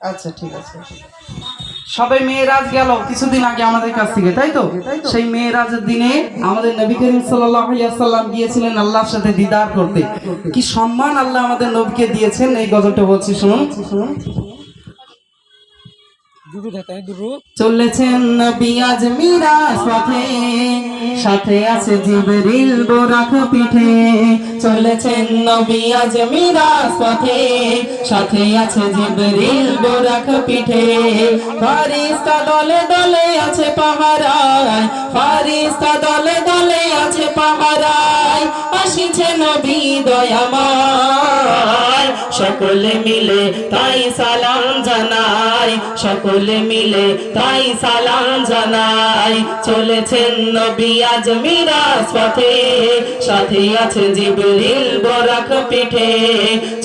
আচ্ছা ঠিক আছে। সবে মেয়েরাজ গেল কিছুদিন আগে আমাদের কাছ থেকে, তাই তো? সেই মেয়েরাজের দিনে আমাদের নবী করিম সাল্লাল্লাহু আলাইহি ওয়াসাল্লাম গিয়েছিলেন আল্লাহর সাথে দিদার করতে। কি সম্মান আল্লাহ আমাদের নবীকে দিয়েছেন, এই গজলটা বলছি শুনুন। চলেছেন নবী আজ মিরাজ পথে, সাথে আছে জিবরিল বোরাক পিঠে। চলেছেন নবী আজ মিরাজ পথে, সাথে আছে জিবরিল বোরাক পিঠে। ফারিস্তা দলে দলে আছে পাহারায়, ফারিস্তা দলে দলে আছে পাহারায়। আসিছে নবী দয়াময়, সকলে মিলে তাই সালাম জানাই, সকলে মিলে তাই সালাম জানাই। চলেছেন নবী আজ মিরাজ পথে, সাথে আছে জিবরিল বোরাক পিঠে।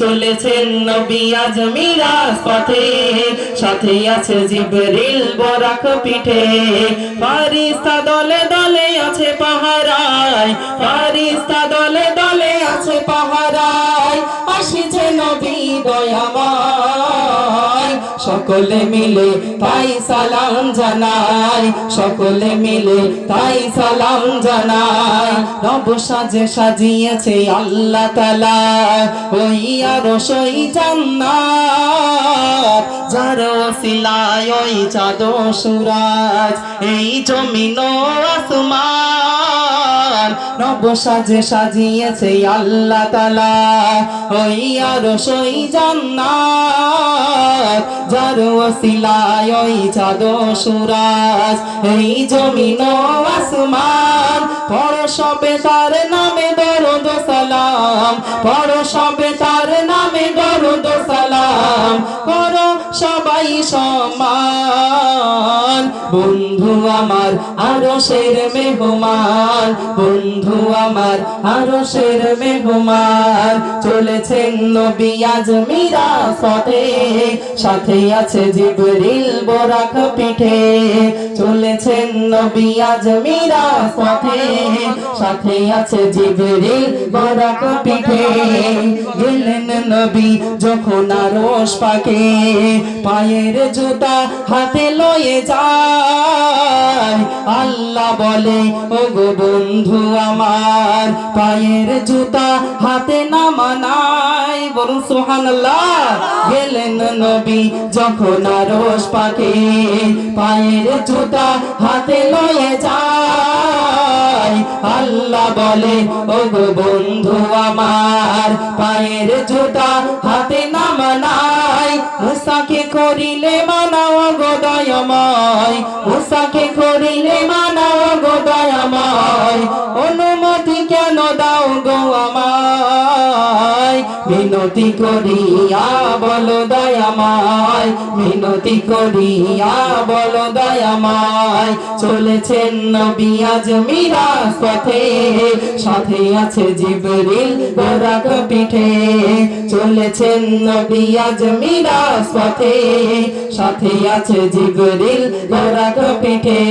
চলেছেন নবী আজ মিরাজ পথে, সাথে আছে জিবরিল বোরাক পিঠে। ফারিস্তা দলে দলে আছে পাহারায়, ফারিস্তা দলে দলে আছে পাহারায়। আসিছে নবী দয়াময়, সকলে মিলে তাই সালাম জানাই, সকলে মিলে তাই সালাম জানাই। রব সাজে সাজিয়েছে আল্লাহ তাআলা ওই আরশ ওই জান্নাত, যার ওসিলায় ওই চাঁদ সূরজ এই জমিন ও আসমান। রব সাজে সাজিয়েছে আল্লাহ তাআলা ওই আরশ ওই জান্নাত, যার ওসিলায় ওই চাঁদ সূরজ এই জমিন ও আসমান। পড়ো সবে তার নামে দরুদ সালাম, পড়ো সবে তার নামে দরুদ সালাম। করো সবাই সম্মান, বন্ধু আমার আরশের মেহমান, বন্ধু আমার আরশের মেহমান। চলেছেন নবী আজ মিরাজ পথে, সাথে আছে জিবরিল বোরাক পিঠে। চলেছেন নবী আজ মিরাজ পথে, সাথে আছে জিবরিল বোরাক পিঠে। গেলেন নবী যখন আরশ পাকে, পায়ের জুতা হাতে লয়ে যায়। আল্লাহ বলে ওগো বন্ধু আমার, পায়ের জুতা হাতে না মানাই, বলুন সুবহানাল্লাহ। গেলেন নবী যখন আরশ পাকে, পায়ের জুতা হাতে লয়ে যায়। আল্লাহ বলে ওগো বন্ধু আমার, পায়ের জুতা হাতে না মানাই। মুসাকে করিলে মানাও গো দয়াময়, মুসাকে করিলে মানাও গো দয়াময়। অনুমতি কেন দাও গো আমায়, মিনতি করিয়া বলো দয়াময়, মিনতি করিয়া বলো দয়াময়। চলেছেন নবী আজ মিরাজ পথে, সাথে আছে জিবরিল বোরাক পিঠে। চলেছেন নবী আজ মিরাজ পথে, সাথে আছে জিবরিল বোরাক পিঠে।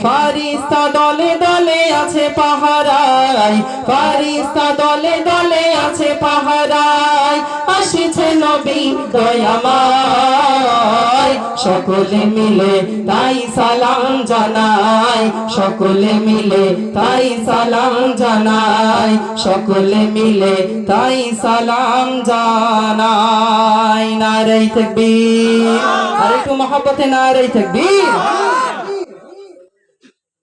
ফারিস্তা দলে দলে আছে পাহারায়, ফারিস্তা দলে দলে আছে পাহারায়। আসিছে নবী দয়াময়, সকলে মিলে তাই সালাম জানাই, সকলে মিলে তাই সালাম জানাই, সকলে মিলে তাই সালাম জানাই। নারে তাকবীর, আর একটু মহব্বতে নারে তাকবীর।